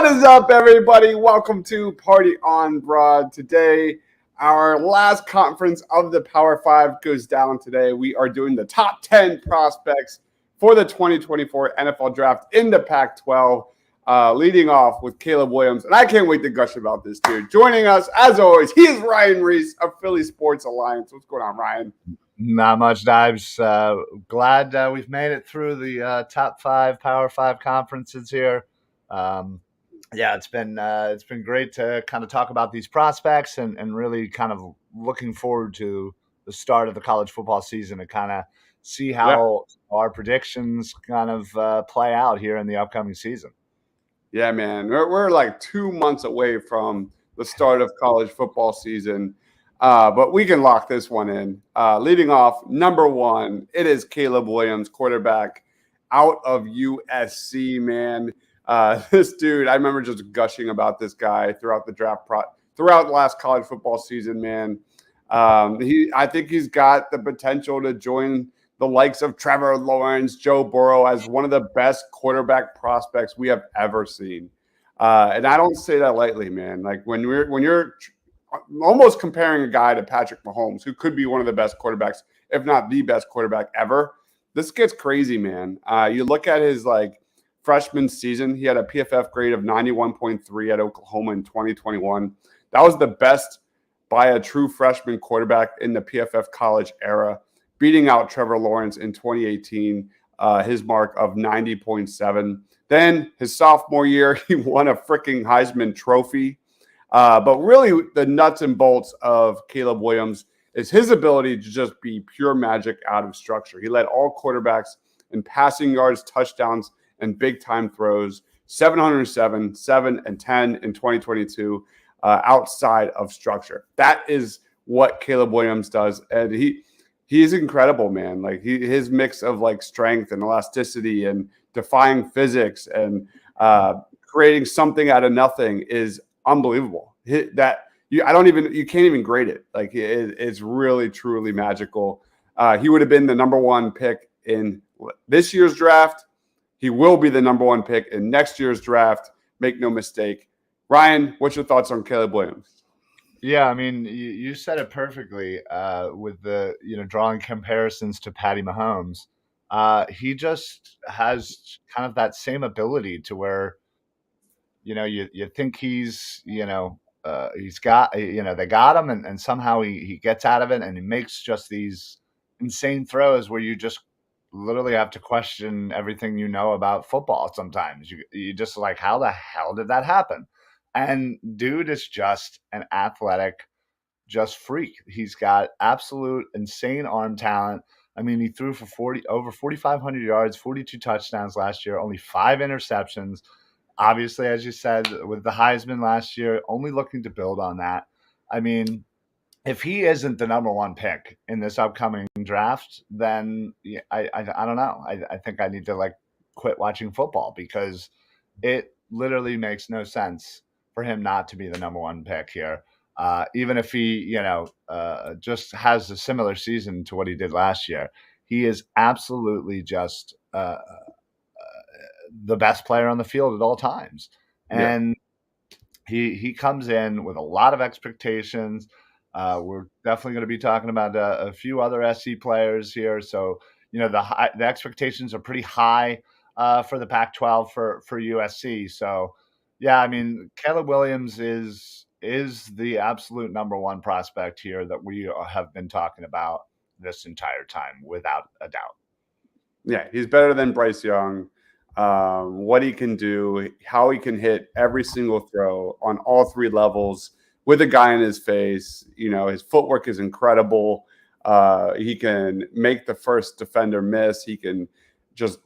is up, everybody? Welcome to Party on Broad. Today, our last conference of the Power 5 goes down today. We are doing the top 10 prospects for the 2024 NFL Draft in the Pac-12, leading off with Caleb Williams. And I can't wait to gush about this dude. Joining us, as always, he is Ryan Reese of Philly Sports Alliance. What's going on, Ryan? Not much, Dives. Glad we've made it through the top 5 Power 5 conferences here. It's been great to kind of talk about these prospects and really kind of looking forward to the start of the college football season to kind of see how our predictions kind of play out here in the upcoming season. Yeah, man. We're like 2 months away from the start of college football season. But we can lock this one in. Leading off, number 1, it is Caleb Williams, quarterback out of USC, man. This dude, I remember just gushing about this guy throughout the draft, throughout last college football season, man. I think he's got the potential to join the likes of Trevor Lawrence, Joe Burrow as one of the best quarterback prospects we have ever seen. And I don't say that lightly, man. Like when you're almost comparing a guy to Patrick Mahomes, who could be one of the best quarterbacks, if not the best quarterback ever. This gets crazy, man. You look at his freshman season, he had a PFF grade of 91.3 at Oklahoma in 2021. That was the best by a true freshman quarterback in the PFF college era, beating out Trevor Lawrence in 2018, his mark of 90.7. Then his sophomore year, he won a freaking Heisman Trophy. But really, the nuts and bolts of Caleb Williams is his ability to just be pure magic out of structure. He led all quarterbacks in passing yards, touchdowns, and big-time throws, 707, 7, and 10 in 2022 outside of structure. That is what Caleb Williams does, and he is incredible, man. Like his mix of strength and elasticity and defying physics and creating something out of nothing is unbelievable. You can't even grade it. It's really, truly magical. He would have been the number 1 pick in this year's draft. He will be the number 1 pick in next year's draft. Make no mistake. Ryan, what's your thoughts on Caleb Williams? Yeah, I mean, you said it perfectly with the drawing comparisons to Patty Mahomes. He just has kind of that same ability to where you think he's got they got him and somehow he gets out of it and he makes just these insane throws where you just literally have to question everything about football. Sometimes you just like, how the hell did that happen? And dude is just an athletic just freak. He's got absolute insane arm talent. I mean, he threw for over 4,500 yards, 42 touchdowns last year, only 5 interceptions. Obviously, as you said, with the Heisman last year, only looking to build on that. I mean, if he isn't the number 1 pick in this upcoming draft, then I don't know. I think I need to quit watching football because it literally makes no sense for him not to be the number 1 pick here. Even if he, just has a similar season to what he did last year, he is absolutely just the best player on the field at all times. And he comes in with a lot of expectations. We're definitely going to be talking about a few other SC players here. So, the expectations are pretty high for the Pac-12 for USC. So, yeah, I mean, Caleb Williams is the absolute number 1 prospect here that we have been talking about this entire time, without a doubt. Yeah, he's better than Bryce Young. What he can do, how he can hit every single throw on all 3 levels with a guy in his face. His footwork is incredible. He can make the first defender miss. He can just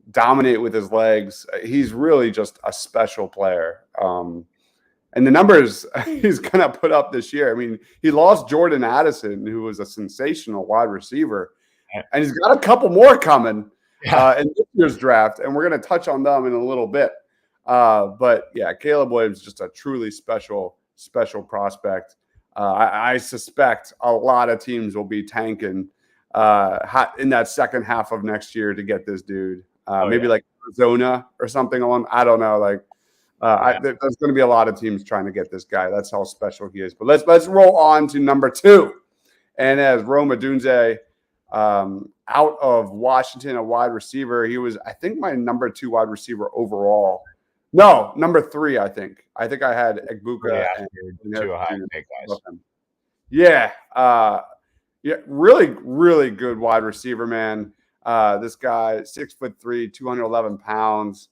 dominate with his legs. He's really just a special player. And the numbers he's going to put up this year. I mean, he lost Jordan Addison, who was a sensational wide receiver, and he's got a couple more coming in this year's draft, and we're going to touch on them in a little bit. But yeah, Caleb Williams is just a truly special prospect. I suspect a lot of teams will be tanking in that second half of next year to get this dude. Maybe like Arizona or something along. I don't know. Yeah. There's going to be a lot of teams trying to get this guy. That's how special he is. But let's roll on to number 2. And as Rome Odunze, out of Washington, a wide receiver, he was, I think, my number 2 wide receiver overall. No, number 3, I think. I think I had Egbuka and Two Harris Ohio Jr. State guys. Yeah. Yeah, really, really good wide receiver, man. This guy, 6'3", 211 pounds.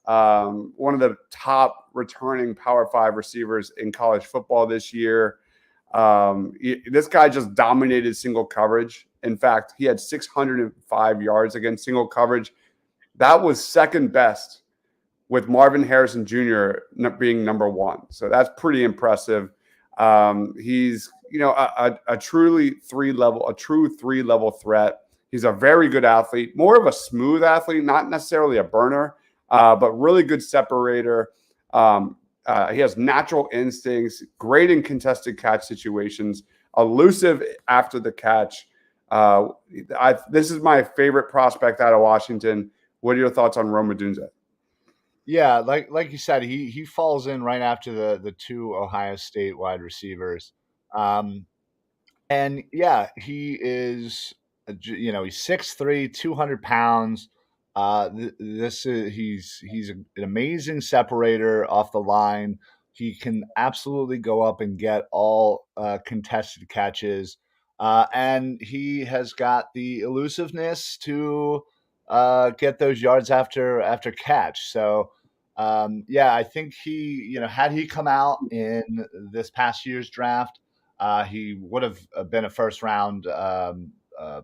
One of the top returning Power 5 receivers in college football this year. This guy just dominated single coverage. In fact, he had 605 yards against single coverage. That was second best, with Marvin Harrison Jr. being number 1. So that's pretty impressive. He's a true 3-level threat. He's a very good athlete, more of a smooth athlete, not necessarily a burner, but really good separator. He has natural instincts, great in contested catch situations, elusive after the catch. This is my favorite prospect out of Washington. What are your thoughts on Rome Odunze? Yeah, like you said, he falls in right after the 2 Ohio State wide receivers. And yeah, he is, he's 6'3", 200 pounds. This is he's an amazing separator off the line. He can absolutely go up and get all contested catches, and he has got the elusiveness to get those yards after catch. So. Yeah, I think had he come out in this past year's draft, he would have been a first round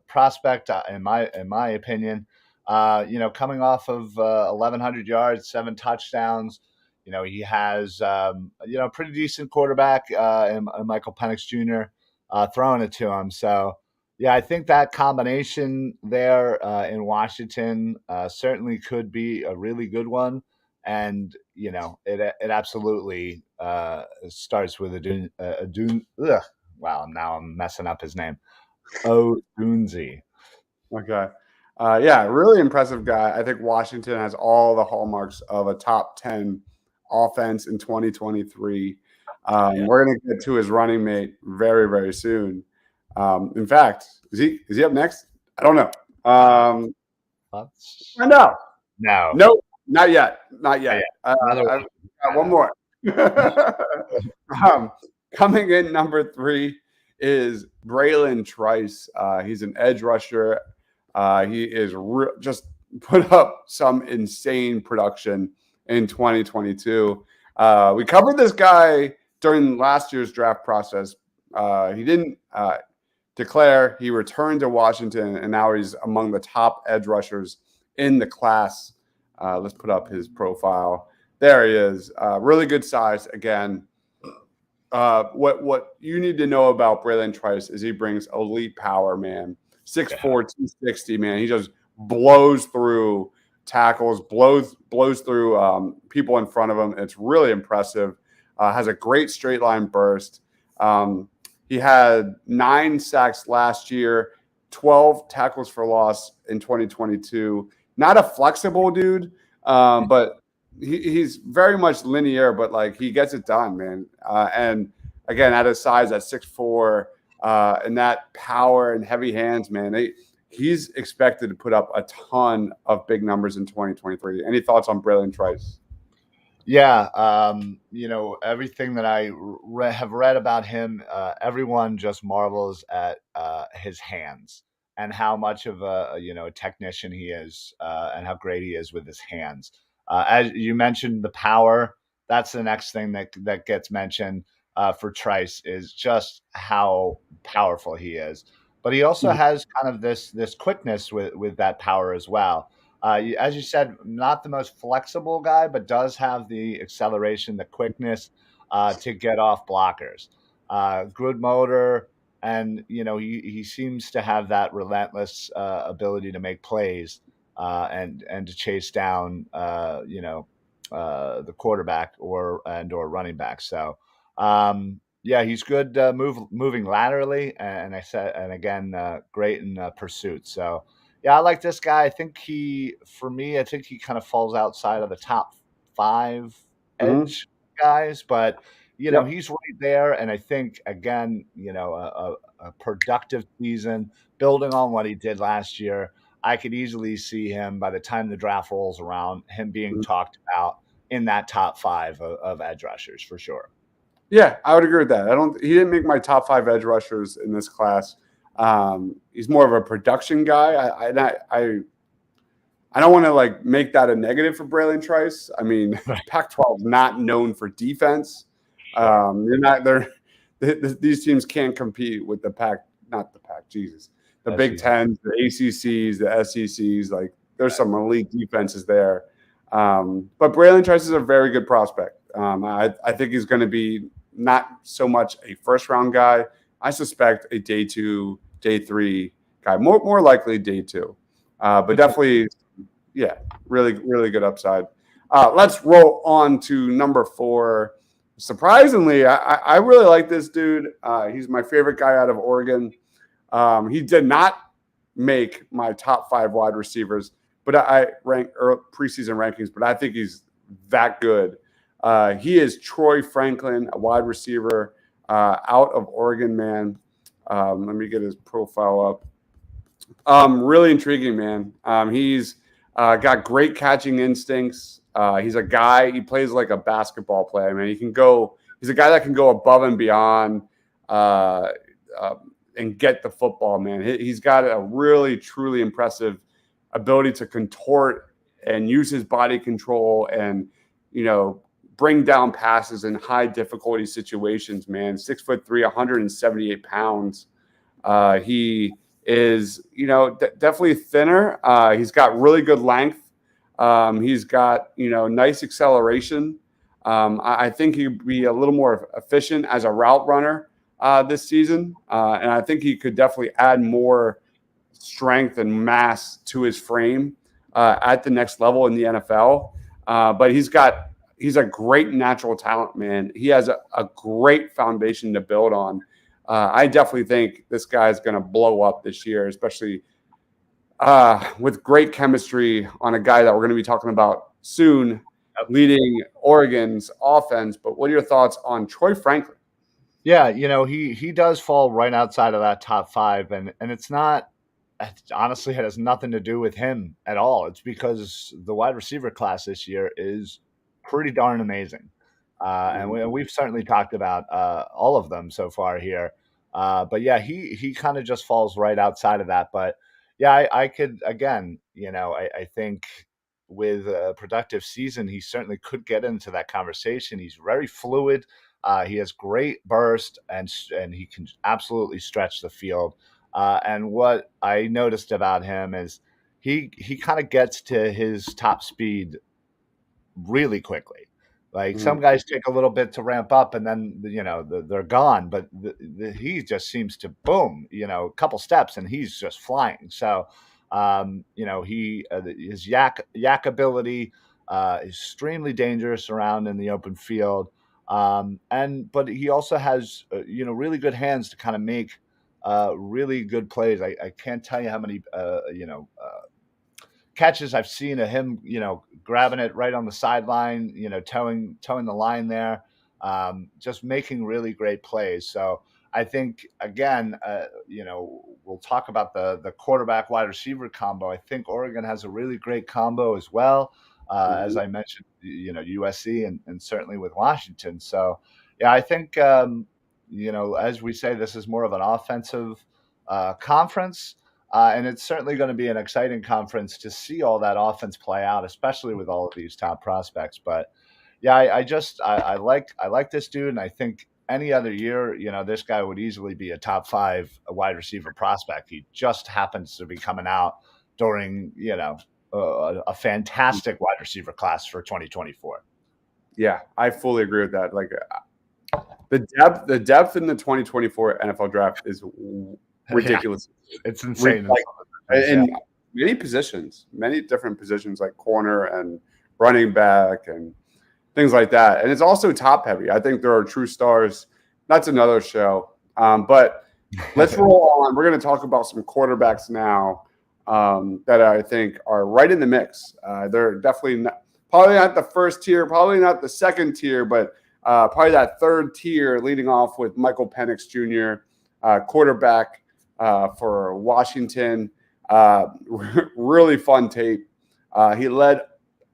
prospect, in my opinion. Coming off of 1,100 yards, 7 touchdowns. He has a pretty decent quarterback in Michael Penix Jr. Throwing it to him. So yeah, I think that combination there in Washington certainly could be a really good one. And it absolutely starts with a Dune. Ugh, wow, now I'm messing up his name. Dunzi. Okay. Yeah, really impressive guy. I think Washington has all the hallmarks of a top 10 offense in 2023. Yeah. We're going to get to his running mate very, very soon. In fact, is he up next? I don't know. I know. No. Nope, not yet. Not yet. Another I've got one more. Coming in number 3 is Braylon Trice. He's an edge rusher. He is just put up some insane production in 2022. We covered this guy during last year's draft process. He didn't declare. He returned to Washington, and now he's among the top edge rushers in the class. Let's put up his profile. There he is. Really good size. Again, what you need to know about Braylon Trice is he brings elite power, man. 6'4", 260, man. He just blows through tackles, blows through people in front of him. It's really impressive. Has a great straight line burst. He had 9 sacks last year, 12 tackles for loss in 2022. Not a flexible dude, but he's very much linear, but like he gets it done, man. And again, at his size, at 6'4", and that power and heavy hands, man, he's expected to put up a ton of big numbers in 2023. Any thoughts on Braylon Trice? Yeah, everything that I have read about him, everyone just marvels at his hands and how much of a technician he is, and how great he is with his hands. As you mentioned, the power. That's the next thing that gets mentioned for Trice is just how powerful he is. But he also has kind of this quickness with that power as well. As you said, not the most flexible guy, but does have the acceleration, the quickness to get off blockers. Good motor, and he seems to have that relentless ability to make plays and to chase down the quarterback or running back. So yeah, he's good moving laterally, and again, great in pursuit. So. Yeah, I like this guy. I think he kind of falls outside of the top 5 Hmm. edge guys, but Yep. he's right there. And I think again, a productive season, building on what he did last year. I could easily see him by the time the draft rolls around, him being Mhm. talked about in that top five of edge rushers for sure. Yeah, I would agree with that. He didn't make my top 5 edge rushers in this class. He's more of a production guy. I don't want to like make that a negative for Braylon Trice. I mean, Right. Pac-12 is not known for defense. Sure. You're not there. These teams can't compete with the Pac, not the Pac, Jesus, the That's Big easy. Tens, the ACCs, the SECs. Like, there's some elite defenses there. But Braylon Trice is a very good prospect. I think he's going to be not so much a first round guy. I suspect a day 2, day 3 guy, more likely day 2. But definitely, yeah, really, really good upside. Let's roll on to number 4. Surprisingly, I really like this dude. He's my favorite guy out of Oregon. He did not make my top 5 wide receivers, but I rank preseason rankings. But I think he's that good. He is Troy Franklin, a wide receiver out of Oregon. Man, let me get his profile up. Really intriguing, man. He's got great catching instincts. He's a guy. He plays like a basketball player, man. He can go. He's a guy that can go above and beyond uh, uh, and get the football, man. He's got a really, truly impressive ability to contort and use his body control and bring down passes in high difficulty situations. Man, 6'3", 178 pounds. He is, definitely thinner. He's got really good length. He's got, nice acceleration. I think he'd be a little more efficient as a route runner this season. And I think he could definitely add more strength and mass to his frame at the next level in the NFL. But he's a great natural talent, man. He has a great foundation to build on. I definitely think this guy's going to blow up this year, especially with great chemistry on a guy that we're going to be talking about soon, leading Oregon's offense. But what are your thoughts on Troy Franklin? Yeah, he does fall right outside of that top five, and it's not. Honestly, it has nothing to do with him at all. It's because the wide receiver class this year is pretty darn amazing, and we've certainly talked about all of them so far here. But yeah, he kind of just falls right outside of that. But yeah, I could again, I think with a productive season, he certainly could get into that conversation. He's very fluid. He has great burst and he can absolutely stretch the field. And what I noticed about him is he kind of gets to his top speed really quickly. Like Mm-hmm. some guys take a little bit to ramp up, and then they're gone. But he just seems to boom, a couple steps, and he's just flying. So, he his yak ability is extremely dangerous around in the open field. But he also has really good hands to kind of make really good plays. I can't tell you how many catches I've seen of him, grabbing it right on the sideline, towing the line there, just making really great plays. So I think again, we'll talk about the quarterback wide receiver combo. I think Oregon has a really great combo as well. As I mentioned, USC and certainly with Washington. So yeah, I think as we say, this is more of an offensive conference. And it's certainly going to be an exciting conference to see all that offense play out, especially with all of these top prospects. But yeah, I like this dude, and I think any other year, this guy would easily be a top 5 wide receiver prospect. He just happens to be coming out during a fantastic wide receiver class for 2024. Yeah, I fully agree with that. Like the depth in the 2024 NFL draft is Yeah, ridiculous. it's insane. Like Yeah. in many different positions, like corner and running back and things like that. And it's also top heavy. I think there are true stars. That's another show. But let's roll on. We're going to talk about some quarterbacks now that I think are right in the mix. They're definitely probably not the first tier, probably not the second tier, but probably that third tier, leading off with Michael Penix Jr., quarterback for Washington. Really fun tape. He led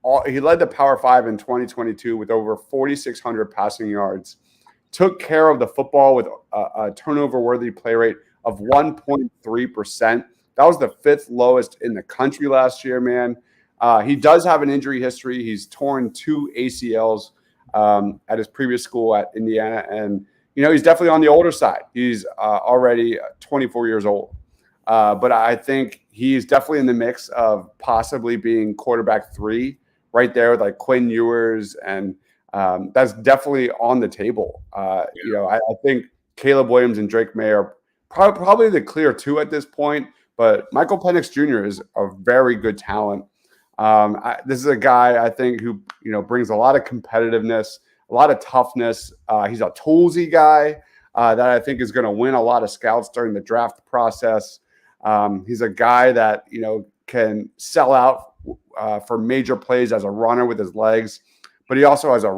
the Power Five in 2022 with over 4,600 passing yards. Took care of the football with a turnover-worthy play rate of 1.3%. That was the fifth lowest in the country last year, man. He does have an injury history. He's torn 2 ACLs at his previous school at Indiana, and he's definitely on the older side. He's already 24 years old. But I think he's definitely in the mix of possibly being quarterback 3 right there with like Quinn Ewers, and that's definitely on the table. I think Caleb Williams and Drake May are probably the clear 2 at this point, but Michael Penix Jr. is a very good talent. This is a guy I think who brings a lot of competitiveness, a lot of toughness. He's a toolsy guy that I think is going to win a lot of scouts during the draft process. He's a guy that can sell out for major plays as a runner with his legs, but he also has a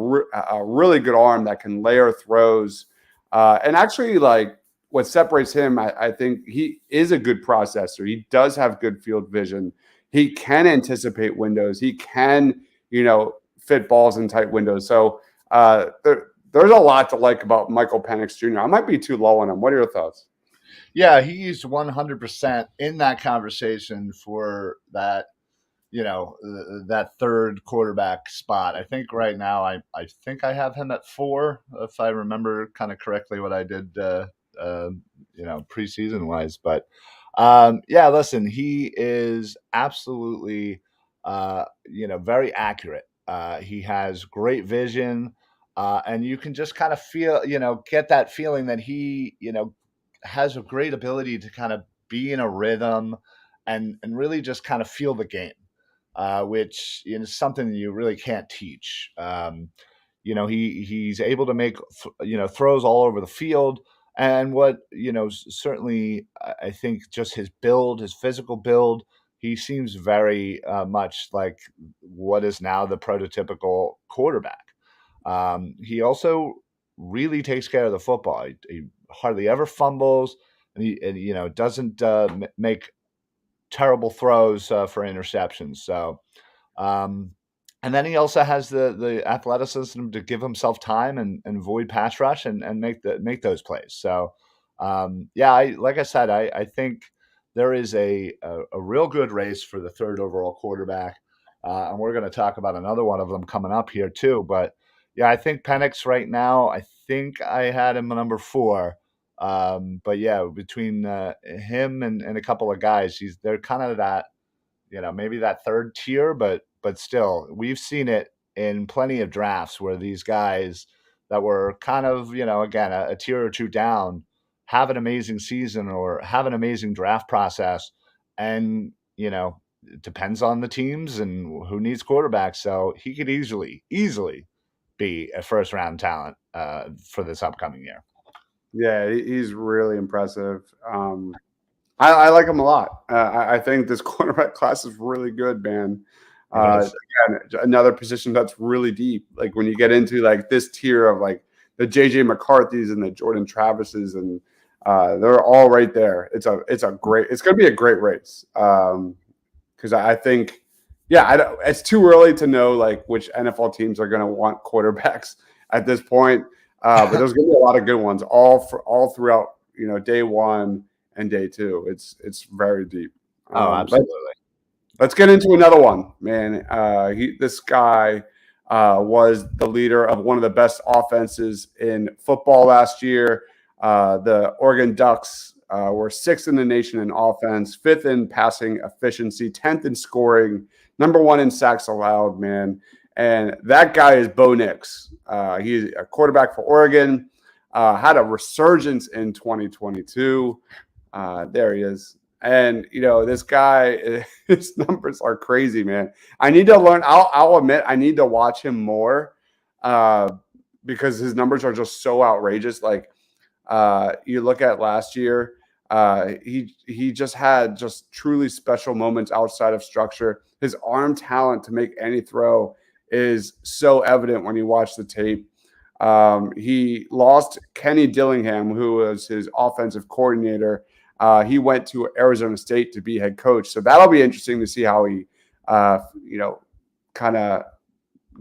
really good arm that can layer throws. And actually, like, what separates him, I think he is a good processor. He does have good field vision. He can anticipate windows. He can, fit balls in tight windows. So there's a lot to like about Michael Penix Jr. I might be too low on him. What are your thoughts? Yeah, he's 100% in that conversation for that, that third quarterback spot. I think right now I think I have him at 4, if I remember kind of correctly what I did, preseason wise. But yeah, listen, he is absolutely, very accurate. He has great vision, and you can just kind of feel, get that feeling that he, has a great ability to kind of be in a rhythm and really just kind of feel the game, which is something you really can't teach. He's able to make throws all over the field, and what certainly I think just his build, his physical build, he seems very much like what is now the prototypical quarterback. He also really takes care of the football. He hardly ever fumbles, and he doesn't make terrible throws for interceptions. So, and then he also has the athleticism to give himself time and avoid pass rush and make those plays. So, like I said, I think there is a real good race for the third overall quarterback, and we're going to talk about another one of them coming up here too. But yeah, I think Penix right now, I think I had him number 4. But yeah, between him and a couple of guys, they're kind of that, maybe that third tier, but still, we've seen it in plenty of drafts where these guys that were kind of, again, a tier or 2 down have an amazing season or have an amazing draft process. And, it depends on the teams and who needs quarterbacks. So he could easily be a first round talent for this upcoming year. Yeah, he's really impressive. I like him a lot. I think this quarterback class is really good, man. Again, another position that's really deep. Like when you get into like this tier of like the JJ McCarthy's and the Jordan Travises, and they're all right there. It's going to be a great race. Because I think, it's too early to know like which NFL teams are going to want quarterbacks at this point. But there's going to be a lot of good ones all throughout, day 1 and day 2. It's very deep. Absolutely. Let's get into another one, man. This guy was the leader of one of the best offenses in football last year. The Oregon Ducks were 6th in the nation in offense, 5th in passing efficiency, 10th in scoring, number 1 in sacks allowed, man. And that guy is Bo Nix. He's a quarterback for Oregon, had a resurgence in 2022. There he is. And, this guy, his numbers are crazy, man. I need to learn. I'll admit I need to watch him more because his numbers are just so outrageous. Like you look at last year, he just had just truly special moments outside of structure. His arm talent to make any throw is so evident when you watch the tape. He lost Kenny Dillingham, who was his offensive coordinator. He went to Arizona State to be head coach. So that'll be interesting to see how he, kind of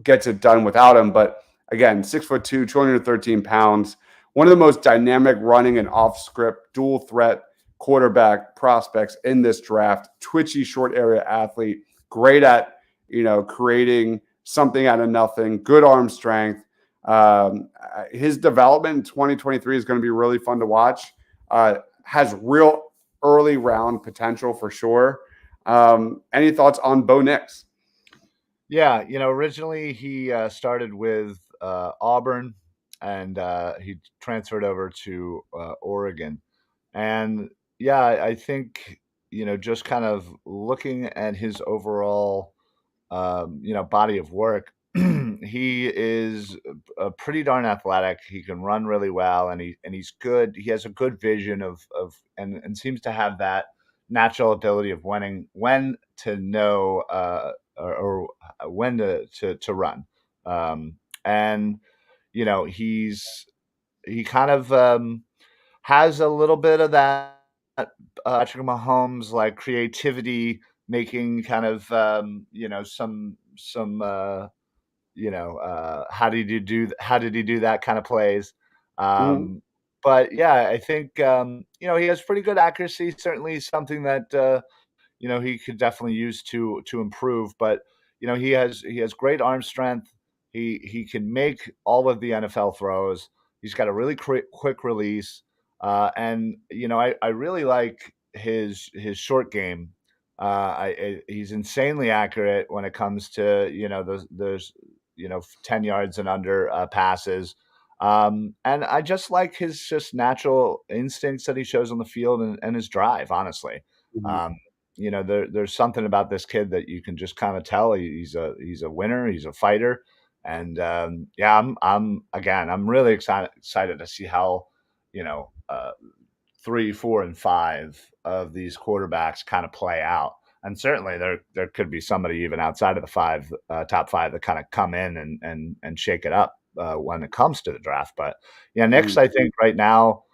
gets it done without him. But again, 6'2", 213 pounds, one of the most dynamic running and off script dual threat quarterback prospects in this draft. Twitchy short area athlete, great at, creating something out of nothing, good arm strength. His development in 2023 is going to be really fun to watch. Has real early round potential for sure. Any thoughts on Bo Nix? Yeah, originally he started with Auburn, and he transferred over to Oregon. And yeah, I think, just kind of looking at his overall, body of work, he is pretty darn athletic. He can run really well, and he's good. He has a good vision and seems to have that natural ability of when to know or when to run. And he kind of has a little bit of that Patrick Mahomes like creativity, making kind of some how did he do that kind of plays. Mhm. But yeah, I think he has pretty good accuracy. Certainly something that he could definitely use to improve. But he has great arm strength. He can make all of the NFL throws. He's got a really quick release, and I really like his short game. He's insanely accurate when it comes to those 10 yards and under passes. And I just like his just natural instincts that he shows on the field, and his drive, honestly. Mhm. Um, there's something about this kid that you can just kind of tell he's a winner, he's a fighter. And yeah, I'm really excited to see how, you know, uh, 3, 4, and 5 of these quarterbacks kind of play out. And certainly there could be somebody even outside of the top 5 that kind of come in and shake it up when it comes to the draft. But yeah, next Mhm. I think right now,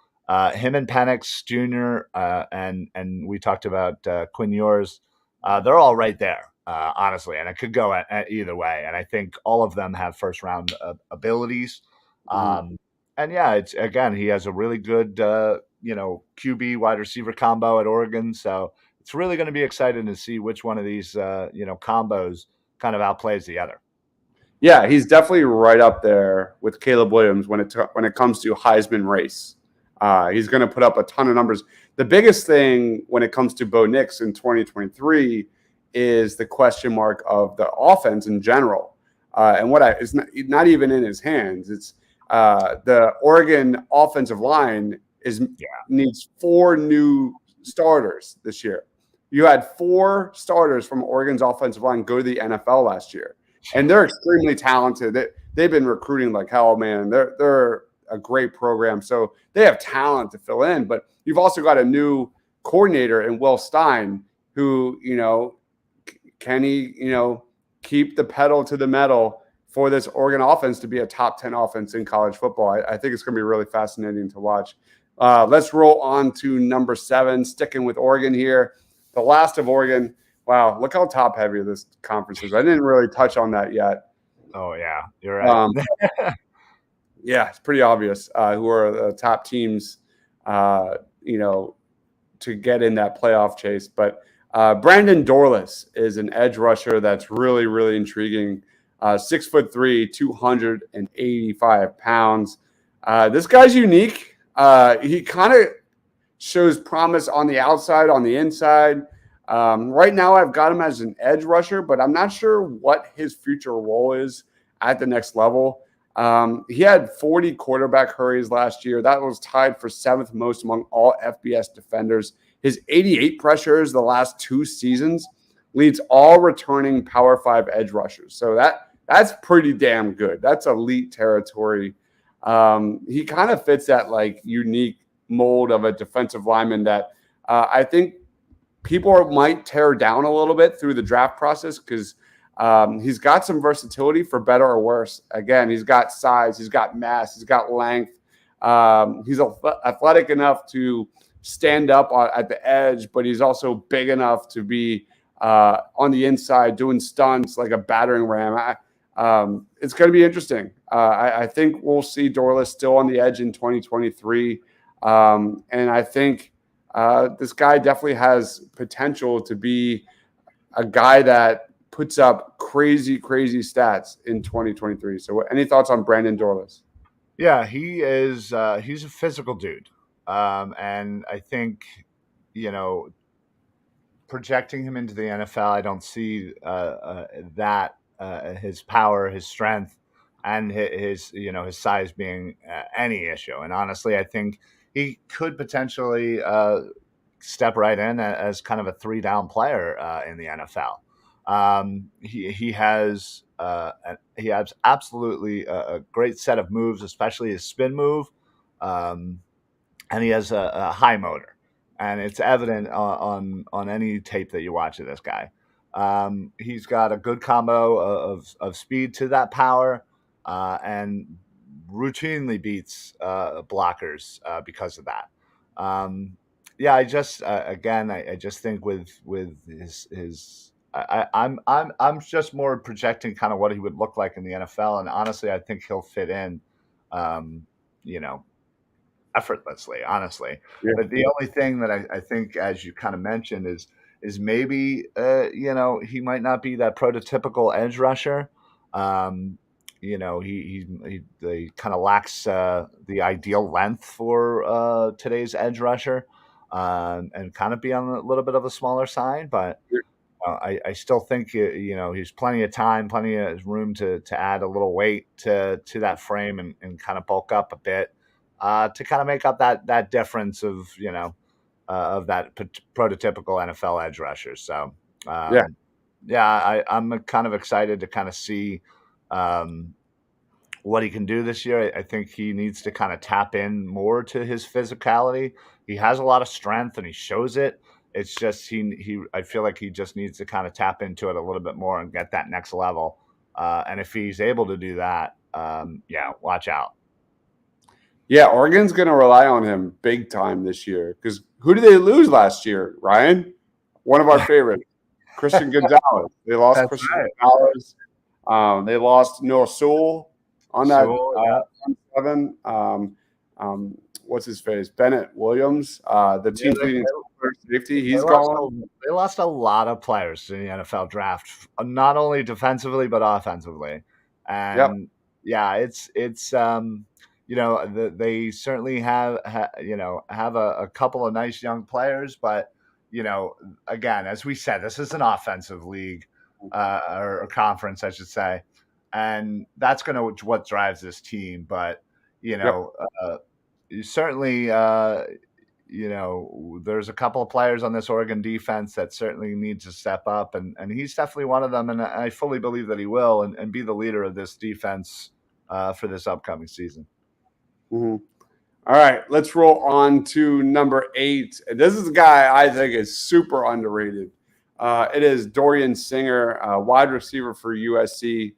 him and Penix Jr. And we talked about Quinn Ewers. They're all right there, honestly, and it could go at either way. And I think all of them have first round abilities. Mhm. Um, and yeah, it's again, he has a really good QB wide receiver combo at Oregon. So it's really going to be exciting to see which one of these combos kind of outplays the other. Yeah, he's definitely right up there with Caleb Williams when it comes to Heisman race. He's going to put up a ton of numbers. The biggest thing when it comes to Bo Nix in 2023 is the question mark of the offense in general, and it's not even in his hands. It's the Oregon offensive line needs 4 new starters this year. You had 4 starters from Oregon's offensive line go to the NFL last year, and they're extremely talented. They've been recruiting like hell, man. They're a great program, so they have talent to fill in. But you've also got a new coordinator in Will Stein, who can he keep the pedal to the metal for this Oregon offense to be a top 10 offense in college football. I think it's going to be really fascinating to watch. Let's roll on to number 7, sticking with Oregon here. The last of Oregon. Wow, look how top heavy this conference is. I didn't really touch on that yet. Oh yeah, you're right. Um, yeah, it's pretty obvious who are the top teams, uh, you know, to get in that playoff chase. But Brandon Dorlus is an edge rusher that's really, really intriguing. 6'3", 285 pounds. This guy's unique. He kind of shows promise on the outside, on the inside. Right now, I've got him as an edge rusher, but I'm not sure what his future role is at the next level. He had 40 quarterback hurries last year. That was tied for 7th most among all FBS defenders. His 88 pressures the last 2 seasons leads all returning Power 5 edge rushers. So that's pretty damn good. That's elite territory. He kind of fits that like unique mold of a defensive lineman that I think people might tear down a little bit through the draft process because He's got some versatility for better or worse. Again, he's got size, he's got mass, he's got length. He's athletic enough to stand up at the edge, but he's also big enough to be on the inside doing stunts like a battering ram. It's going to be interesting. I think we'll see Dorlus still on the edge in 2023. And I think this guy definitely has potential to be a guy that puts up crazy, crazy stats in 2023. So any thoughts on Brandon Dorlus? Yeah, he is. He's a physical dude, and I think you know projecting him into the NFL, I don't see that his power, his strength, and his his size being any issue. And honestly, I think he could potentially step right in as kind of a three down player in the NFL. He has absolutely a great set of moves, especially his spin move, um, and he has a high motor, and it's evident on any tape that you watch of this guy. He's got a good combo of speed to that power, and routinely beats blockers because of that. Um, yeah, I just again, I just think with his I'm just more projecting kind of what he would look like in the NFL, and honestly, I think he'll fit in, um, you know, effortlessly, honestly. Yeah. But the only thing that I think, as you kind of mentioned, is maybe he might not be that prototypical edge rusher. Um, he kind of lacks the ideal length for today's edge rusher, and kind of be on a little bit of a smaller side, but. I still think he's plenty of time, plenty of room to add a little weight to that frame and kind of bulk up a bit to kind of make up that difference of that prototypical NFL edge rusher. So Yeah. I'm kind of excited to kind of see what he can do this year. I think he needs to kind of tap in more to his physicality. He has a lot of strength and he shows it. It's just I feel like he just needs to kind of tap into it a little bit more and get that next level. And if he's able to do that, watch out. Yeah, Oregon's going to rely on him big time this year because who did they lose last year, Ryan? One of our favorites, Christian Gonzalez. They lost That's Christian right. Gonzalez. They lost Noah Sewell on that Yeah. 7. What's his face? Bennett Williams, the team's leading safety. He's gone. They lost a lot of players in the NFL draft, not only defensively but offensively. And it's they certainly have a couple of nice young players, but again, as we said, this is an offensive league or a conference, I should say, and that's going to what drives this team. But certainly, there's a couple of players on this Oregon defense that certainly need to step up, and he's definitely one of them. And I fully believe that he will and be the leader of this defense for this upcoming season. Mm-hmm. All right, let's roll on to number 8. This is a guy I think is super underrated. It is Dorian Singer, wide receiver for USC.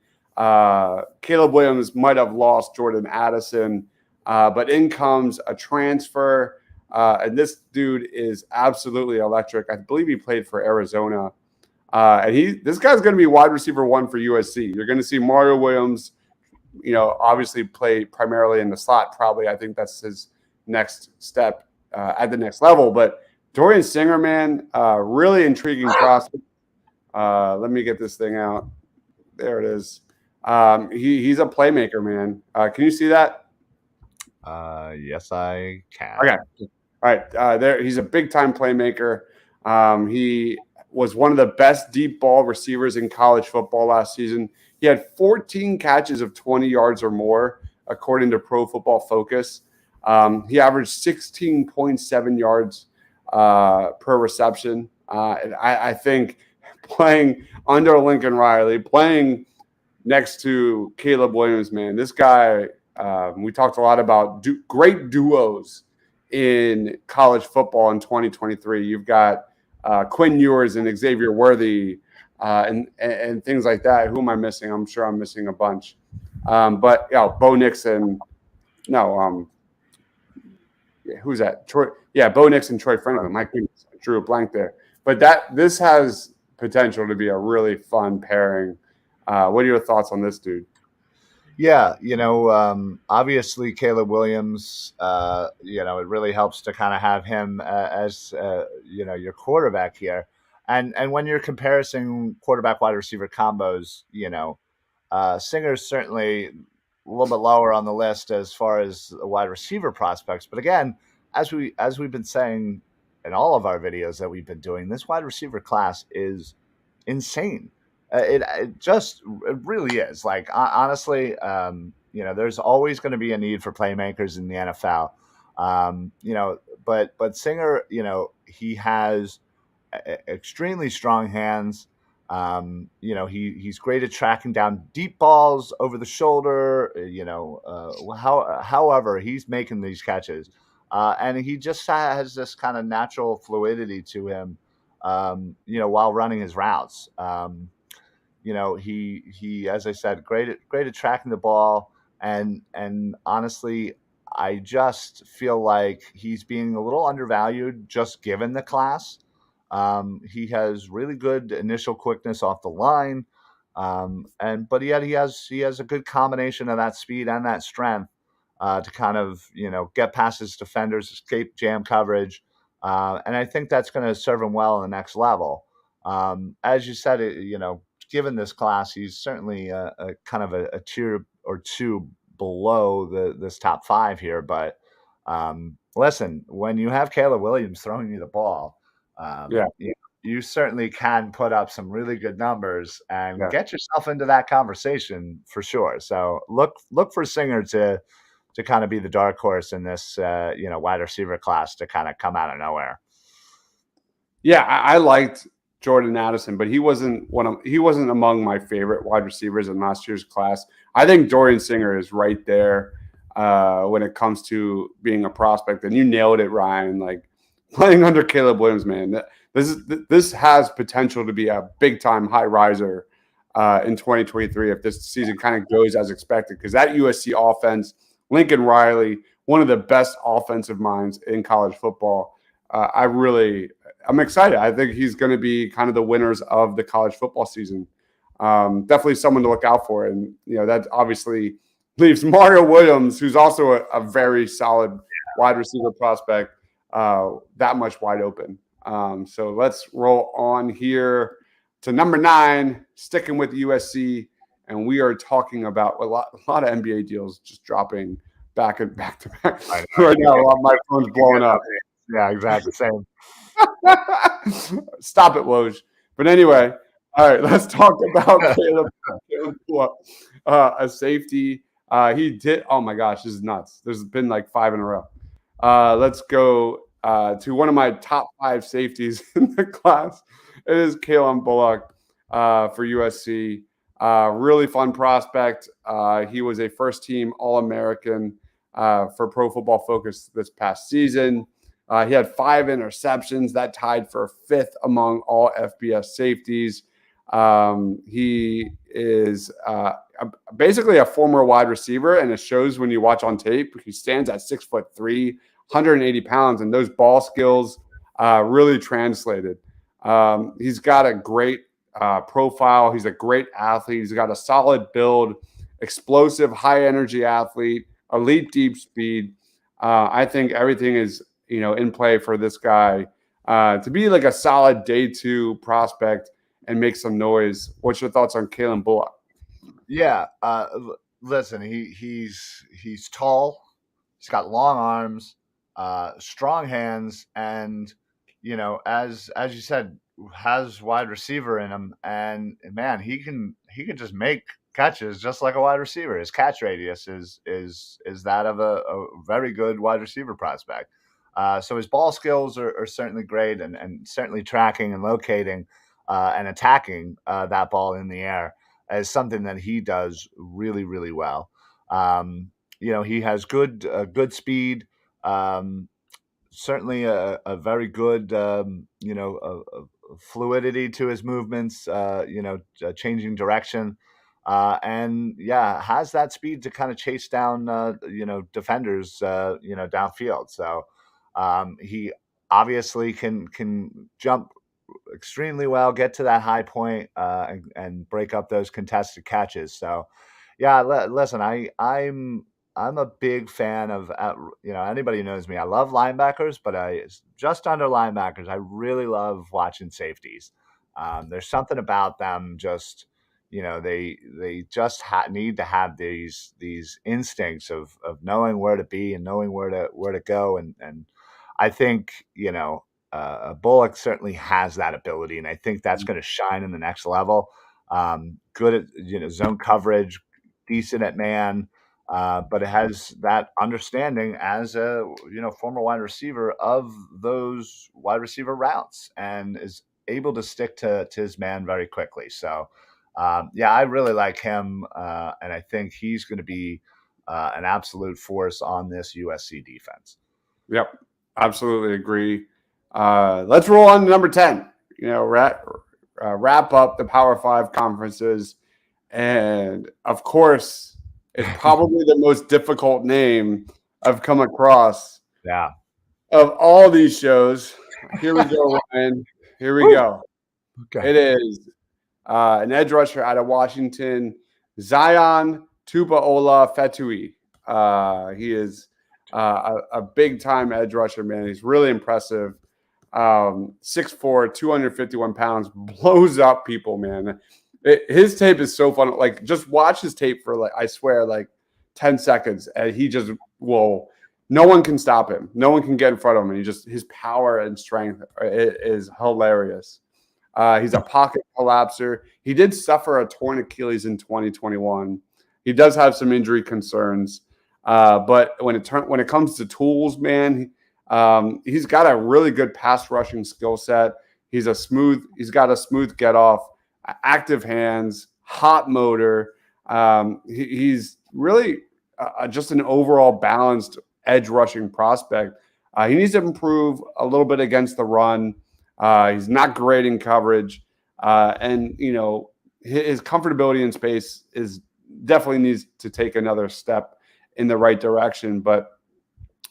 Caleb Williams might have lost Jordan Addison, but in comes a transfer. And this dude is absolutely electric. I believe he played for Arizona. And this guy's going to be wide receiver 1 for USC. You're going to see Mario Williams, obviously play primarily in the slot. Probably, I think that's his next step at the next level. But Dorian Singer, man, really intriguing prospect. Let me get this thing out. There it is. He's a playmaker, man. Can you see that? Yes, I can. Okay. All right. There, he's a big-time playmaker. He was one of the best deep ball receivers in college football last season. He had 14 catches of 20 yards or more, according to Pro Football Focus. He averaged 16.7 yards per reception. And I think playing under Lincoln Riley, playing next to Caleb Williams, man, this guy, we talked a lot about great duos in college football in 2023. You've got Quinn Ewers and Xavier Worthy. and things like that. Who am I missing? I'm sure I'm missing a bunch. But yeah, Bo Nixon. No, who's that? Troy. Yeah, Bo Nixon, Troy Franklin. My goodness, I drew a blank there. But this has potential to be a really fun pairing. What are your thoughts on this dude? Yeah, obviously Caleb Williams, it really helps to kind of have him as your quarterback here, and when you're comparing quarterback wide receiver combos, Singer's certainly a little bit lower on the list as far as wide receiver prospects, but again, as we've been saying in all of our videos that we've been doing, this wide receiver class is insane. It really is. Like honestly, there's always going to be a need for playmakers in the NFL. But Singer, he has extremely strong hands. He's great at tracking down deep balls over the shoulder. However, he's making these catches, and he just has this kind of natural fluidity to him. While running his routes. He as I said, great at tracking the ball, and honestly, I just feel like he's being a little undervalued just given the class. He has really good initial quickness off the line, and but yet he has a good combination of that speed and that strength to kind of get past his defenders, escape jam coverage, and I think that's going to serve him well in the next level. As you said, given this class, he's certainly a kind of a tier or two below this top five here. But listen, when you have Caleb Williams throwing you the ball, Yeah, you certainly can put up some really good numbers and yeah. get yourself into that conversation for sure. So look for Singer to kind of be the dark horse in this wide receiver class to kind of come out of nowhere. Yeah, I liked Jordan Addison, but he wasn't among my favorite wide receivers in last year's class. I think Dorian Singer is right there when it comes to being a prospect. And you nailed it, Ryan. Like playing under Caleb Williams, man. This has potential to be a big time high riser in 2023 if this season kind of goes as expected. Because that USC offense, Lincoln Riley, one of the best offensive minds in college football. I'm excited. I think he's going to be kind of the winners of the college football season. Definitely someone to look out for. And, that obviously leaves Mario Williams, who's also a very solid wide receiver prospect, that much wide open. So let's roll on here to number 9, sticking with USC. And we are talking about a lot of NBA deals just dropping back to back right now. My phone's blowing up. Yeah, exactly. Same. Stop it, Woj. But anyway, all right, let's talk about Caleb Bullock, a safety. He did. Oh my gosh, this is nuts. There's been like 5 in a row. Let's go to one of my top 5 safeties in the class. It is Caleb Bullock for USC. Really fun prospect. He was a first-team All-American for Pro Football Focus this past season. He had 5 interceptions. That tied for 5th among all FBS safeties. He is basically a former wide receiver, and it shows when you watch on tape. He stands at 6'3", 180 pounds, and those ball skills really translated. He's got a great profile. He's a great athlete. He's got a solid build, explosive, high-energy athlete, elite deep speed. I think everything is in play for this guy to be like a solid day 2 prospect and make some noise. What's your thoughts on Caleb Bullock? Yeah, listen, he's tall, he's got long arms, strong hands, and as you said, has wide receiver in him, and man, he can just make catches just like a wide receiver. His catch radius is that of a very good wide receiver prospect. So his ball skills are certainly great, and certainly tracking and locating and attacking that ball in the air is something that he does really, really well. He has good speed. Certainly a very good, fluidity to his movements, changing direction. And yeah, has that speed to kind of chase down, defenders, downfield. So he obviously can jump extremely well, get to that high point, and break up those contested catches. So, yeah, listen, I'm a big fan of anybody who knows me. I love linebackers, but I just under linebackers. I really love watching safeties. There's something about them. Just they just need to have these instincts of knowing where to be and knowing where to go, and I think Bullock certainly has that ability, and I think that's going to shine in the next level. Good at zone coverage, decent at man, but it has that understanding as a former wide receiver of those wide receiver routes, and is able to stick to his man very quickly. So, yeah, I really like him, and I think he's going to be an absolute force on this USC defense. Yep, absolutely agree. Let's roll on to number 10. Wrap up the Power Five conferences. And of course, it's probably the most difficult name I've come across Yeah. of all these shows. Here we go, Ryan. Here we go. Okay. It is an edge rusher out of Washington, Zion Tupaola Fetui. He is a big time edge rusher, man. He's really impressive. 6'4", 251 pounds, blows up people, man. His tape is so fun. Like, just watch his tape for, like, I swear, like 10 seconds, and he just will. No one can stop him. No one can get in front of him. And his power and strength is hilarious. He's a pocket collapser. He did suffer a torn Achilles in 2021. He does have some injury concerns, but when it comes to tools, man, he's got a really good pass rushing skill set. He's got a smooth get off, active hands, hot motor. He's really just an overall balanced edge rushing prospect. He needs to improve a little bit against the run. He's not great in coverage, and his comfortability in space is definitely needs to take another step in the right direction. But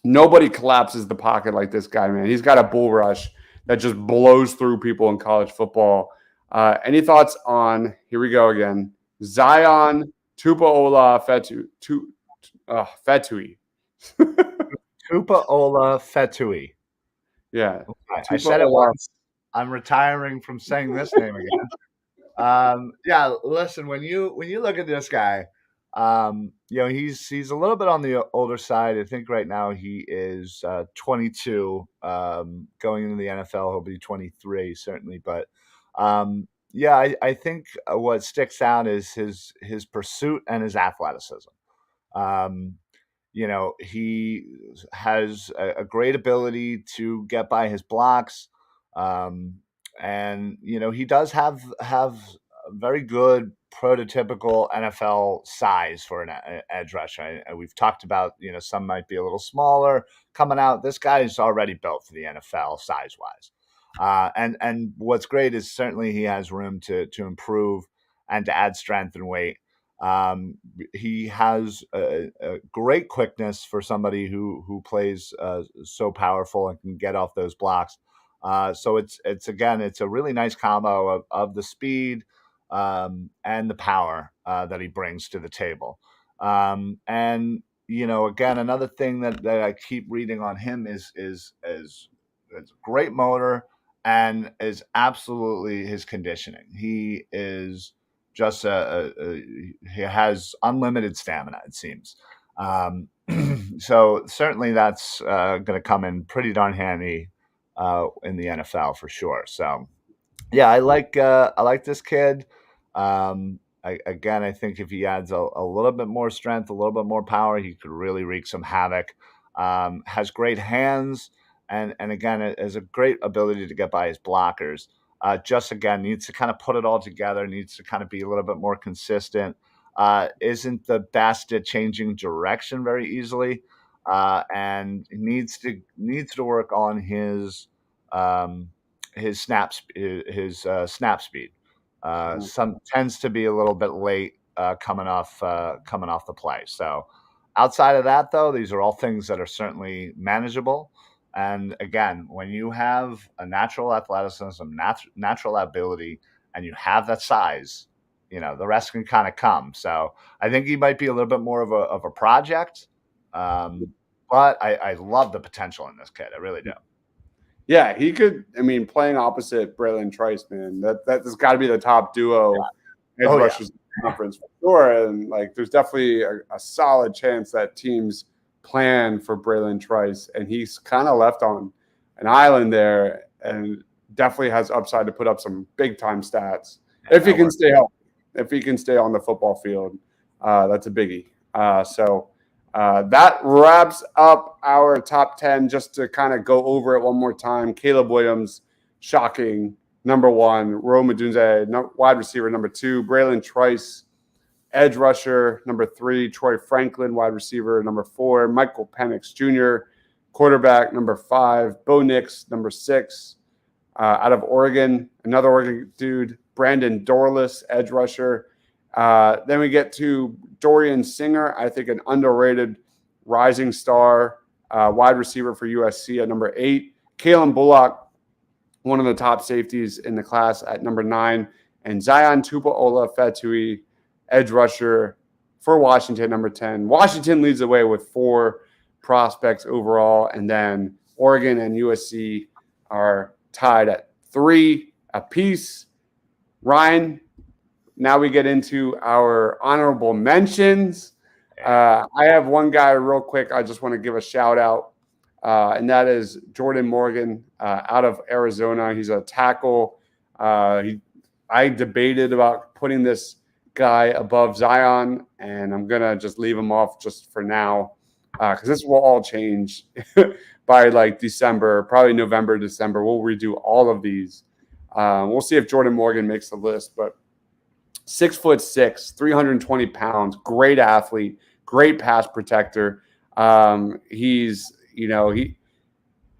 nobody collapses the pocket like this guy, man. He's got a bull rush that just blows through people in college football. Any thoughts on, here we go again, Zion Tupaola Fetui? Tupaola Fetui. Yeah. I said it once. I'm retiring from saying this name again. Yeah, listen, when you look at this guy, he's a little bit on the older side. I think right now he is 22. Going into the NFL, he'll be 23 certainly. But yeah, I think what sticks out is his pursuit and his athleticism. Um, he has a great ability to get by his blocks. Um, and he does have a very good prototypical NFL size for an edge rusher. We've talked about, some might be a little smaller coming out. This guy is already built for the NFL size wise. And what's great is certainly he has room to improve and to add strength and weight. He has a great quickness for somebody who plays so powerful and can get off those blocks. So it's a really nice combo of the speed and the power that he brings to the table. And again, another thing that I keep reading on him is great motor and is absolutely his conditioning. He is just he has unlimited stamina, it seems. So certainly that's going to come in pretty darn handy in the NFL for sure. So yeah, I like this kid. I think if he adds a little bit more strength, a little bit more power, he could really wreak some havoc. Has great hands, and again, has a great ability to get by his blockers. Just again needs to kind of put it all together. Needs to kind of be a little bit more consistent. Isn't the best at changing direction very easily, and needs to work on his snap speed. Mhm. Some tends to be a little bit late coming off the play. So outside of that, though, these are all things that are certainly manageable. And again, when you have a natural athleticism, natural ability, and you have that size, the rest can kind of come. So I think he might be a little bit more of a project, but I love the potential in this kid. I really do. Yeah, he could. I mean, playing opposite Braylon Trice, man, that's got to be the top duo edge Oh yeah. rushers in the conference for sure. And like, there's definitely a solid chance that teams plan for Braylon Trice, and he's kind of left on an island there, and definitely has upside to put up some big time stats Yeah, if he that can works. stay healthy. If he can stay on the football field, that's a biggie. That wraps up our top 10. Just to kind of go over it one more time: Caleb Williams, shocking, number one; Rome Odunze, wide receiver, number two; Braylon Trice, edge rusher, number three; Troy Franklin, wide receiver, number four; Michael Penix Jr., quarterback, number five; Bo Nix, number six. Out of Oregon, another Oregon dude, Brandon Dorless, edge rusher. Then we get to Dorian Singer, I think an underrated rising star, wide receiver for USC at number eight. Kalen Bullock, one of the top safeties in the class at number nine. And Zion Tupa-Ola Fetui, edge rusher for Washington, number 10. Washington leads the way with four prospects overall. And then Oregon and USC are tied at three apiece. Ryan, now we get into our honorable mentions. I have one guy real quick I just want to give a shout out, and that is Jordan Morgan out of Arizona. He's a tackle. I debated about putting this guy above Zion, and I'm going to just leave him off just for now because this will all change by like December, probably November, December. We'll redo all of these. We'll see if Jordan Morgan makes the list, but 6'6", 320 pounds, great athlete, great pass protector. He's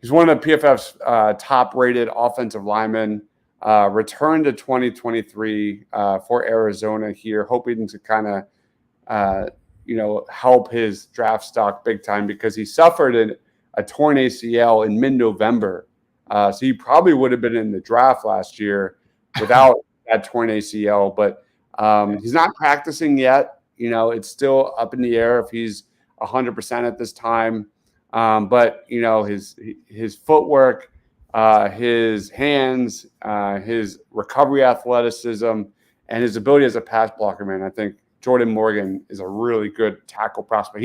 one of the PFF's top-rated offensive linemen. Returned to 2023 for Arizona here, hoping to kind of help his draft stock big time because he suffered a torn ACL in mid-November. So he probably would have been in the draft last year without that torn ACL, but he's not practicing yet. It's still up in the air if he's 100% at this time. But his footwork, his hands, his recovery athleticism, and his ability as a pass blocker, man, I think Jordan Morgan is a really good tackle prospect.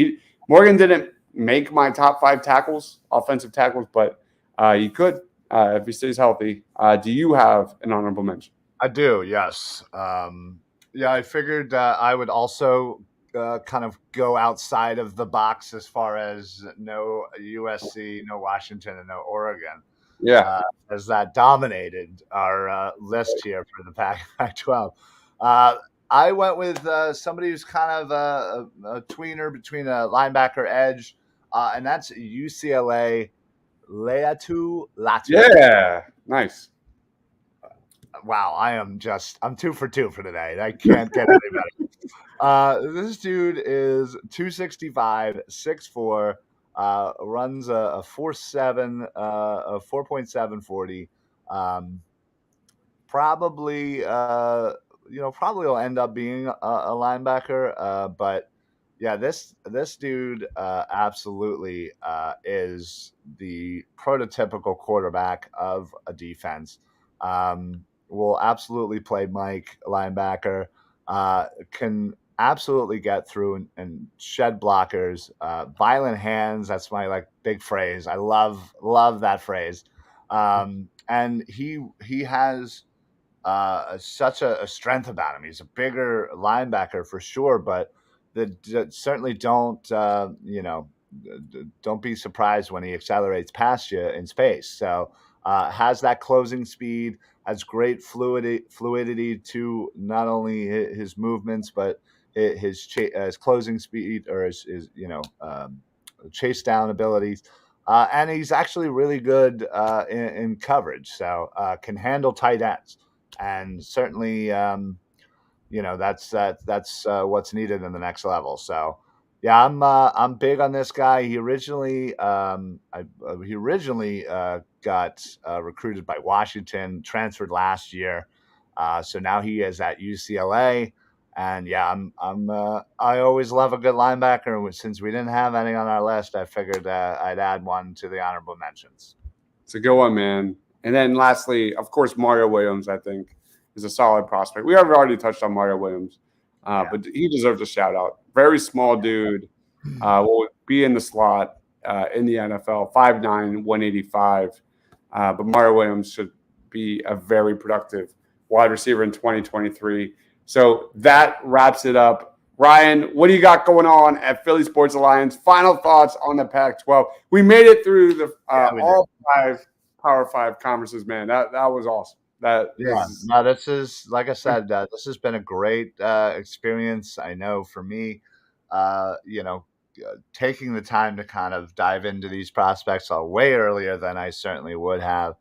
Morgan didn't make my top 5 tackles, offensive tackles, but he could if he stays healthy. Do you have an honorable mention? I do, yes. I figured I would also kind of go outside of the box as far as no USC, no Washington, and no Oregon, Yeah. as that dominated our list here for the Pac-12. I went with somebody who's kind of a tweener between a linebacker edge, and that's UCLA Leatu Latu. Yeah. Nice. Wow, I'm 2 for 2 for today. I can't get any better. This dude is 265, 6'4", runs a 4.7, a 4.740. Probably, probably will end up being a linebacker. But yeah, this dude absolutely is the prototypical quarterback of a defense. Will absolutely play Mike linebacker. Can absolutely get through and shed blockers. Violent hands. That's my big phrase. I love that phrase. And he has such a strength about him. He's a bigger linebacker for sure, but certainly don't be surprised when he accelerates past you in space. So has that closing speed, has great fluidity to not only his movements but his closing speed or his chase down abilities. And he's actually really good in coverage, so can handle tight ends, and certainly that's what's needed in the next level. So yeah, I'm big on this guy. He originally got recruited by Washington, transferred last year, so now he is at UCLA. And yeah, I always love a good linebacker. Since we didn't have any on our list, I figured I'd add one to the honorable mentions. It's a good one, man. And then lastly, of course, Mario Williams, I think, is a solid prospect. We have already touched on Mario Williams, Yeah. but he deserves a shout out. Very small dude, will be in the slot in the NFL, 5'9", 185. But Mario Williams should be a very productive wide receiver in 2023. So that wraps it up. Ryan, what do you got going on at Philly Sports Alliance? Final thoughts on the Pac-12. We made it through the all 5 Power 5 conferences, man. That was awesome. No, this is, like I said, this has been a great experience. I know for me, taking the time to kind of dive into these prospects way earlier than I certainly would have.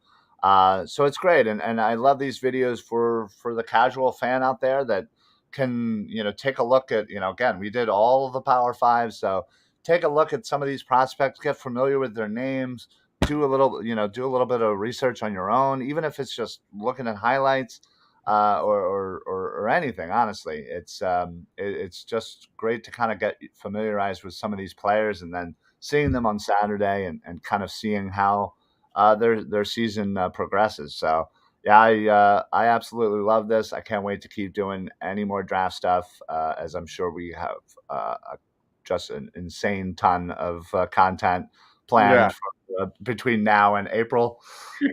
So it's great, and I love these videos for the casual fan out there that can take a look at again, we did all of the Power Five, so take a look at some of these prospects, get familiar with their names, do a little bit of research on your own, even if it's just looking at highlights or anything. Honestly, it's just great to kind of get familiarized with some of these players, and then seeing them on Saturday and kind of seeing how their season progresses. So yeah, I absolutely love this. I can't wait to keep doing any more draft stuff, as I'm sure we have just an insane ton of content planned Yeah. for, between now and April.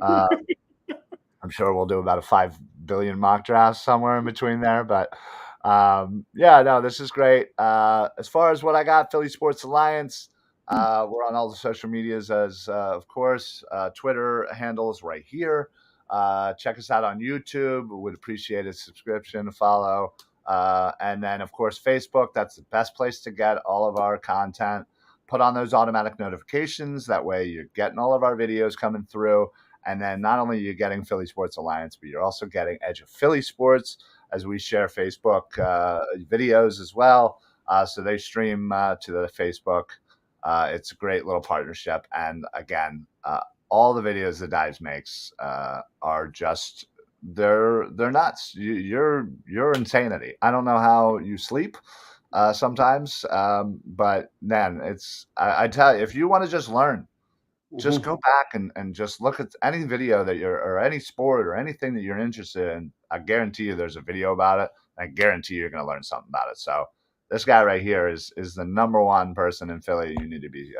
I'm sure we'll do about a 5 billion mock drafts somewhere in between there. But yeah, no, this is great. As far as what I got, Philly Sports Alliance, we're on all the social medias, as of course, Twitter handle is right here. Check us out on YouTube. Would appreciate a subscription, a follow. And then, of course, Facebook. That's the best place to get all of our content. Put on those automatic notifications. That way you're getting all of our videos coming through. And then not only are you getting Philly Sports Alliance, but you're also getting Edge of Philly Sports, as we share Facebook videos as well. So they stream to the Facebook. It's a great little partnership. And again, all the videos that Dives makes are just they're nuts. You're insanity. I don't know how you sleep sometimes, but man, I tell you, if you want to just learn, just go back and just look at any video that or any sport or anything that you're interested in. I guarantee you there's a video about it. I guarantee you're going to learn something about it. So this guy right here is the number one person in Philly you need to be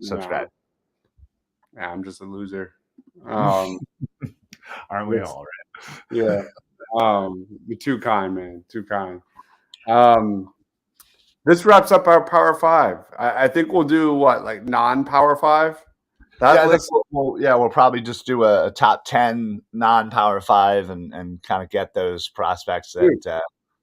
subscribed. No. Yeah, I'm just a loser. Aren't we all? Right? Yeah. You're too kind, man. Too kind. This wraps up our Power 5. I think we'll do what, like non-Power 5? We'll probably just do a top 10 non-Power 5 and kind of get those prospects that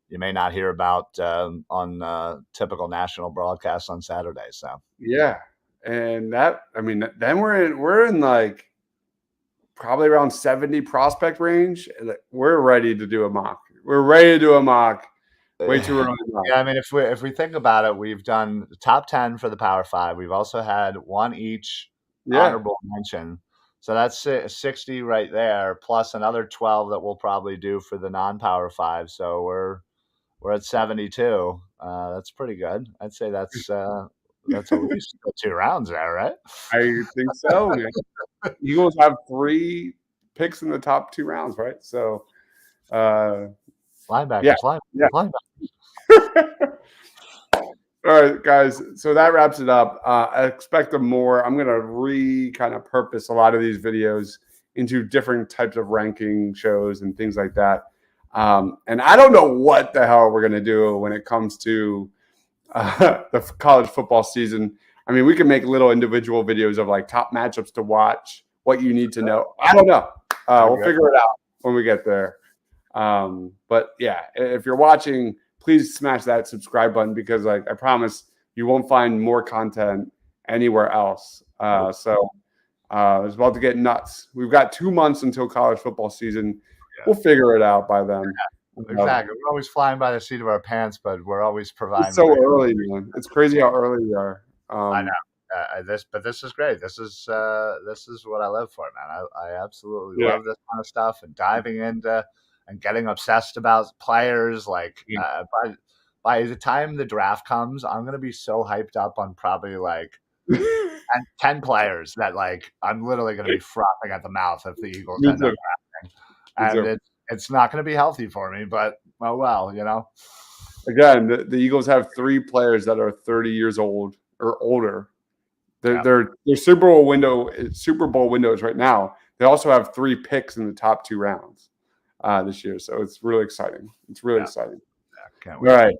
you may not hear about on typical national broadcasts on Saturday. So yeah, and then we're in like probably around 70 prospect range. We're ready to do a mock. We're ready to do a mock. Way too early. Yeah, I mean, if we think about it, we've done the top 10 for the Power 5. We've also had one each honorable mention. So that's 60 right there, plus another 12 that we'll probably do for the non-Power 5. So we're at 72. That's pretty good. I'd say that's at least 2 rounds there, right? I think so. Eagles have 3 picks in the top 2 rounds, right? So linebackers. All right, guys. So that wraps it up. I expect more. I'm going to kind of purpose a lot of these videos into different types of ranking shows and things like that. And I don't know what the hell we're going to do when it comes to the college football season. I mean, we can make little individual videos of like top matchups to watch, what you need to know. I don't know. We'll figure it out when we get there. But yeah, if you're watching, please smash that subscribe button, because like I promise you won't find more content anywhere else. So it's about to get nuts. We've got 2 months until college football season. Yeah. We'll figure it out by then. Exactly. We're always flying by the seat of our pants, but we're always providing. It's so early, man. It's crazy how early we are. I know. This is great. This is what I live for, man. I absolutely love this kind of stuff and diving into and getting obsessed about players. Like, by the time the draft comes, I'm gonna be so hyped up on probably like 10 players that like I'm literally gonna be frothing at the mouth if the Eagles end up drafting, and it's not gonna be healthy for me. But oh well, you know. Again, the Eagles have 3 players that are 30 years old or older. Their Super Bowl windows right now. They also have 3 picks in the top 2 rounds this year, so it's really exciting. It's really exciting. Can't wait. All right.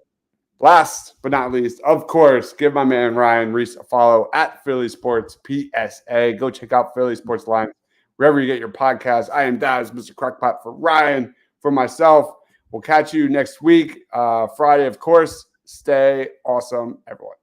Last but not least, of course, give my man Ryan Reese a follow at Philly Sports PSA. Go check out Philly Sports Line wherever you get your podcast. I am Daz, Mr. Crackpot, for Ryan, for myself. We'll catch you next week, Friday, of course. Stay awesome, everyone.